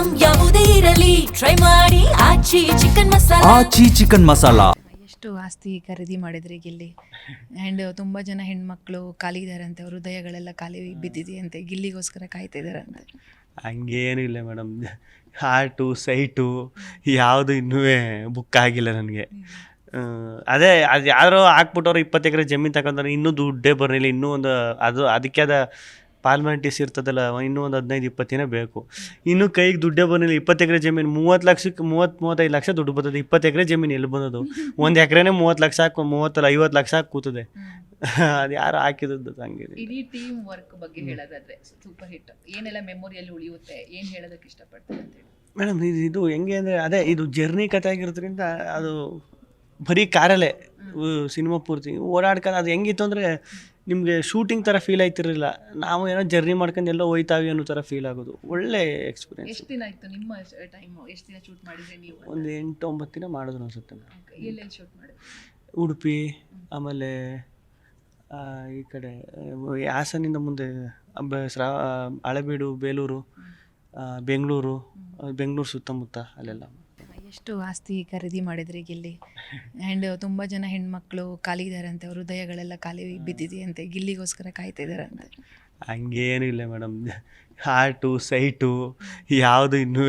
Item ಯಾವುದೇ ಇರಲಿ try ಮಾಡಿ ಆಚಿ ಚಿಕನ್ ಮಸಾಲಾ. ಆಚಿ ಚಿಕನ್ ಮಸಾಲಾ. ಎಷ್ಟು ಆಸ್ತಿ ಖರೀದಿ ಮಾಡಿದ್ರಿ ಗಿಲ್ಲಿ. ಆ್ಯಂಡ್ ತುಂಬ ಜನ ಹೆಣ್ಮಕ್ಳು ಖಾಲಿ ಇದ್ದಾರಂತೆ, ಅವ್ರ ಹೃದಯಗಳೆಲ್ಲ ಖಾಲಿ ಬಿದ್ದಿದೆಯಂತೆ, ಗಿಲ್ಲಿಗೋಸ್ಕರ ಕಾಯ್ತಾ ಇದ್ದಾರಂತೆ. ಹಂಗೇನು ಇಲ್ಲ ಮೇಡಮ್, ಹಾರ್ಟು ಸೈಟು ಯಾವುದು ಇನ್ನೂ ಬುಕ್ ಆಗಿಲ್ಲ ನನಗೆ. ಅದೇ ಅದು ಯಾರೋ ಹಾಕ್ಬಿಟ್ಟವ್ರು 20 ಎಕರೆ ಜಮೀನು ತಗೊಂಡ್ರೆ ಇನ್ನೂ ದುಡ್ಡೇ ಬರಲಿಲ್ಲ. ಇನ್ನೂ ಒಂದು ಅದಕ್ಕೆ ಆದ ಪಾರ್ಲಿಮೆಂಟಿಸ್ ಇರ್ತದಲ್ಲ, ಇನ್ನೂ ಒಂದು 15-20 ದಿನ ಬೇಕು. ಇನ್ನೂ ಕೈಗೆ ದುಡ್ಡೇ ಬರಲಿಲ್ಲ. 20 ಎಕರೆ ಜಮೀನು 30 ಲಕ್ಷಕ್ಕೆ 30-35 ಲಕ್ಷ ದುಡ್ಡು ಬರ್ತದೆ. 20 ಎಕರೆ ಜಮೀನು ಎಲ್ಲಿ ಬಂದದು? ಒಂದು ಎಕರೆನೇ 30 ಲಕ್ಷ ಹಾಕಿ 30-50 ಲಕ್ಷ ಹಾಕಿ ಕೂತದೆ. ಅದು ಯಾರು ಹಾಕಿದ್ದು ಹಂಗೆ. ಇಡೀ ಟೀಮ್ ವರ್ಕ್ ಬಗ್ಗೆ ಹೇಳೋದಾದ್ರೆ ಸೂಪರ್ ಹಿಟ್ ಏನೆಲ್ಲ ಮೆಮೊರಿಯಲ್ಲಿ ಉಳಿಯುತ್ತೆ, ಏನು ಹೇಳೋದಕ್ಕೆ ಇಷ್ಟಪಡ್ತಾರೆ ಅಂತೇಳಿ? ಮೇಡಮ್ ಇದು ಹೆಂಗೆ ಅಂದರೆ, ಅದೇ ಇದು ಜರ್ನಿ ಕಥೆ ಆಗಿರೋದ್ರಿಂದ ಅದು ಬರೀ ಕಾರಲ್ಲೇ ಸಿನಿಮಾ ಪೂರ್ತಿ ಓಡಾಡ್ಕೊಂಡು ಅದು ಹೆಂಗಿತ್ತು ಅಂದರೆ ನಿಮಗೆ ಶೂಟಿಂಗ್ ಥರ ಫೀಲ್ ಆಯ್ತಿರಲಿಲ್ಲ. ನಾವು ಏನೋ ಜರ್ನಿ ಮಾಡ್ಕೊಂಡು ಎಲ್ಲೋ ಹೋಯ್ತಾವಿ ಅನ್ನೋ ಥರ ಫೀಲ್ ಆಗೋದು. ಒಳ್ಳೆ ಎಕ್ಸ್ಪೀರಿಯನ್ಸ್. ಎಷ್ಟು ದಿನ ಆಯಿತು ನಿಮ್ಮ ಟೈಮು? ಎಷ್ಟು ದಿನ ಶೂಟ್ ಮಾಡಿದ್ರಿ ನೀವು? ಒಂದು 8-9 ದಿನ ಮಾಡಿದ್ರು ಅನ್ಸುತ್ತೆ. ಎಲ್ಲೆಲ್ಲಿ ಶೂಟ್ ಮಾಡಿದ್ರಿ? ಉಡುಪಿ, ಆಮೇಲೆ ಈ ಕಡೆ ಹಾಸನಿಂದ ಮುಂದೆ ಹಳೆಬೀಡು, ಬೇಲೂರು, ಬೆಂಗಳೂರು ಸುತ್ತಮುತ್ತ ಅಲ್ಲೆಲ್ಲ. ಎಷ್ಟು ಆಸ್ತಿ ಖರೀದಿ ಮಾಡಿದ್ರಿ ಗಿಲ್ಲಿ. ಆ್ಯಂಡ್ ತುಂಬ ಜನ ಹೆಣ್ಮಕ್ಳು ಖಾಲಿ ಇದ್ದಾರಂತೆ, ಅವ್ರ ಹೃದಯಗಳೆಲ್ಲ ಖಾಲಿ ಬಿದ್ದಿದೆಯಂತೆ, ಗಿಲ್ಲಿಗೋಸ್ಕರ ಕಾಯ್ತಾ ಇದ್ದಾರಂತೆ. ಹಂಗೇನು ಇಲ್ಲ ಮೇಡಮ್, ಹಾರ್ಟು ಸೈಟು ಯಾವುದು ಇನ್ನೂ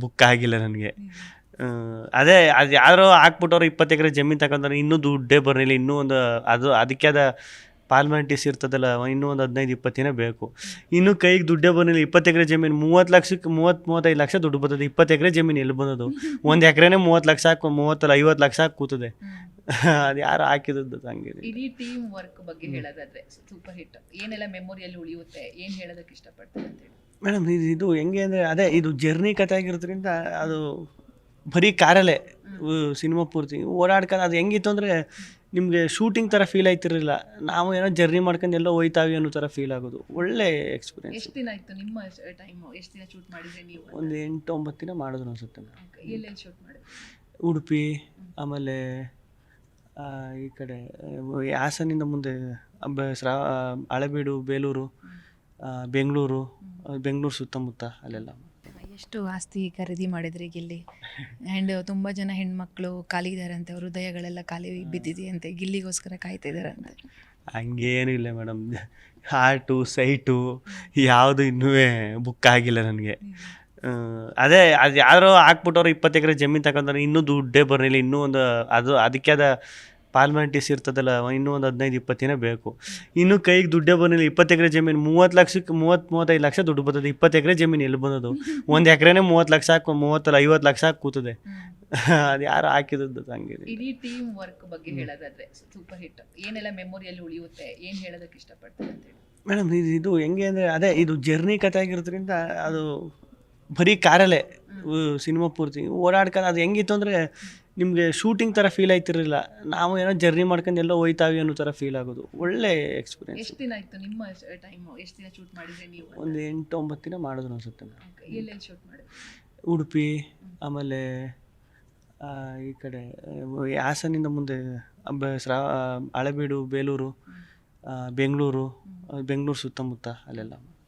ಬುಕ್ ಆಗಿಲ್ಲ ನನಗೆ. ಅದೇ ಅದು ಯಾರೋ ಹಾಕ್ಬಿಟ್ಟವ್ರು 20 ಎಕರೆ ಜಮೀನು ತಗೊಂಡ್ರೆ ಇನ್ನೂ ದುಡ್ಡೇ ಬರಲಿಲ್ಲ. ಇನ್ನೂ ಒಂದು ಅದಕ್ಕೆ ಆದ ಪಾರ್ಲಿಮೆಂಟಿಸ್ ಇರ್ತದಲ್ಲ, ಇನ್ನೂ ಒಂದು 15-20 ದಿನ ಬೇಕು. ಇನ್ನೂ ಕೈಗೆ ದುಡ್ಡೇ ಬರಲಿಲ್ಲ. 20 ಎಕರೆ ಜಮೀನು 30 ಲಕ್ಷಕ್ಕೆ 30-35 ಲಕ್ಷ ದುಡ್ಡು ಬರ್ತದೆ. 20 ಎಕರೆ ಜಮೀನು ಎಲ್ಲಿ ಬಂದದು? ಒಂದು ಎಕರೆನೇ 30 ಲಕ್ಷ ಹಾಕಿ 30-50 ಲಕ್ಷ ಹಾಕಿ ಕೂತದೆ. ಅದು ಯಾರು ಹಾಕಿದ್ದು ಹಂಗೆ. ಇಡೀ ಟೀಮ್ ವರ್ಕ್ ಬಗ್ಗೆ ಹೇಳೋದಾದ್ರೆ ಸೂಪರ್ ಹಿಟ್ ಏನೆಲ್ಲ ಮೆಮೊರಿಯಲ್ಲಿ ಉಳಿಯುತ್ತೆ, ಏನು ಹೇಳೋದಕ್ಕೆ ಇಷ್ಟಪಡ್ತಾರೆ ಅಂತೇಳಿ? ಮೇಡಮ್ ಇದು ಹೆಂಗೆ ಅಂದರೆ, ಅದೇ ಇದು ಜರ್ನಿ ಕಥೆ ಆಗಿರೋದ್ರಿಂದ ಅದು ಬರೀ ಕಾರಲ್ಲೇ ಸಿನಿಮಾ ಪೂರ್ತಿ ಓಡಾಡ್ಕೊಂಡು ಅದು ಹೆಂಗಿತ್ತು ಅಂದರೆ ನಿಮಗೆ ಶೂಟಿಂಗ್ ಥರ ಫೀಲ್ ಆಯ್ತಿರಲಿಲ್ಲ. ನಾವು ಏನೋ ಜರ್ನಿ ಮಾಡ್ಕೊಂಡು ಎಲ್ಲೋ ಹೋಯ್ತಾವಿ ಅನ್ನೋ ಥರ ಫೀಲ್ ಆಗೋದು. ಒಳ್ಳೆ ಎಕ್ಸ್ಪೀರಿಯನ್ಸ್. ಎಷ್ಟು ದಿನ ಆಯಿತು ನಿಮ್ಮ ಟೈಮು? ಎಷ್ಟು ದಿನ ಶೂಟ್ ಮಾಡಿದ್ರಿ ನೀವು? ಒಂದು 8-9 ದಿನ ಮಾಡಿದ್ರು ಅನ್ಸುತ್ತೆ. ಎಲ್ಲೆಲ್ಲಿ ಶೂಟ್ ಮಾಡಿದ್ರಿ? ಉಡುಪಿ, ಆಮೇಲೆ ಈ ಕಡೆ ಹಾಸನಿಂದ ಮುಂದೆ ಹಳೆಬೀಡು, ಬೇಲೂರು, ಬೆಂಗಳೂರು ಸುತ್ತಮುತ್ತ ಅಲ್ಲೆಲ್ಲ. ಎಷ್ಟು ಆಸ್ತಿ ಖರೀದಿ ಮಾಡಿದ್ರಿ ಗಿಲ್ಲಿ. ಆ್ಯಂಡ್ ತುಂಬ ಜನ ಹೆಣ್ಮಕ್ಳು ಖಾಲಿ ಇದ್ದಾರಂತೆ, ಅವ್ರ ಹೃದಯಗಳೆಲ್ಲ ಖಾಲಿ ಬಿದ್ದಿದೆಯಂತೆ, ಗಿಲ್ಲಿಗೋಸ್ಕರ ಕಾಯ್ತಾ ಇದ್ದಾರಂತೆ. ಹಂಗೇನು ಇಲ್ಲ ಮೇಡಮ್, ಹಾರ್ಟು ಸೈಟು ಯಾವುದು ಇನ್ನೂ ಬುಕ್ ಆಗಿಲ್ಲ ನನಗೆ. ಅದೇ ಅದು ಯಾರೋ ಹಾಕ್ಬಿಟ್ಟವ್ರು 20 ಎಕರೆ ಜಮೀನು ತಗೊಂಡ್ರೆ ಇನ್ನೂ ದುಡ್ಡೇ ಬರಲಿಲ್ಲ. ಇನ್ನೂ ಒಂದು ಅದಕ್ಕೆ ಆದ ಪಾರ್ಲಿಮೆಂಟಿಸ್ ಇರ್ತದಲ್ಲ, ಇನ್ನೂ ಒಂದು 15-20 ದಿನ ಬೇಕು. ಇನ್ನೂ ಕೈಗೆ ದುಡ್ಡೇ ಬರಲಿಲ್ಲ. 20 ಎಕರೆ ಜಮೀನು 30 ಲಕ್ಷಕ್ಕೆ 30-35 ಲಕ್ಷ ದುಡ್ಡು ಬರ್ತದೆ. 20 ಎಕರೆ ಜಮೀನು ಎಲ್ಲಿ ಬಂದದು? ಒಂದು ಎಕರೆನೇ 30 ಲಕ್ಷ ಹಾಕಿ 30-50 ಲಕ್ಷ ಹಾಕಿ ಕೂತದೆ. ಅದು ಯಾರು ಹಾಕಿದ್ದು ಹಂಗೆ. ಇಡೀ ಟೀಮ್ ವರ್ಕ್ ಬಗ್ಗೆ ಹೇಳೋದಾದ್ರೆ ಸೂಪರ್ ಹಿಟ್ ಏನೆಲ್ಲ ಮೆಮೊರಿಯಲ್ಲಿ ಉಳಿಯುತ್ತೆ, ಏನು ಹೇಳೋದಕ್ಕೆ ಇಷ್ಟಪಡ್ತಾರೆ ಅಂತೇಳಿ? ಮೇಡಮ್ ಇದು ಹೆಂಗೆ ಅಂದರೆ, ಅದೇ ಇದು ಜರ್ನಿ ಕಥೆ ಆಗಿರೋದ್ರಿಂದ ಅದು ಬರೀ ಕಾರಲ್ಲೇ ಸಿನಿಮಾ ಪೂರ್ತಿ ಓಡಾಡ್ಕೊಂಡು ಅದು ಹೆಂಗಿತ್ತು ಅಂದರೆ ನಿಮಗೆ ಶೂಟಿಂಗ್ ಥರ ಫೀಲ್ ಆಯ್ತಿರಲಿಲ್ಲ. ನಾವು ಏನೋ ಜರ್ನಿ ಮಾಡ್ಕೊಂಡು ಎಲ್ಲೋ ಹೋಯ್ತಾವಿ ಅನ್ನೋ ಥರ ಫೀಲ್ ಆಗೋದು. ಒಳ್ಳೆ ಎಕ್ಸ್ಪೀರಿಯನ್ಸ್. ಎಷ್ಟು ದಿನ ಆಯಿತು ನಿಮ್ಮ ಟೈಮು? ಎಷ್ಟು ದಿನ ಶೂಟ್ ಮಾಡಿದ್ರಿ ನೀವು? ಒಂದು 8-9 ದಿನ ಮಾಡಿದ್ರು ಅನ್ಸುತ್ತೆ. ಎಲ್ಲೆಲ್ಲಿ ಶೂಟ್ ಮಾಡಿದ್ರಿ? ಉಡುಪಿ, ಆಮೇಲೆ ಈ ಕಡೆ ಹಾಸನಿಂದ ಮುಂದೆ ಹಳೆಬೀಡು, ಬೇಲೂರು, ಬೆಂಗಳೂರು ಸುತ್ತಮುತ್ತ ಅಲ್ಲೆಲ್ಲ.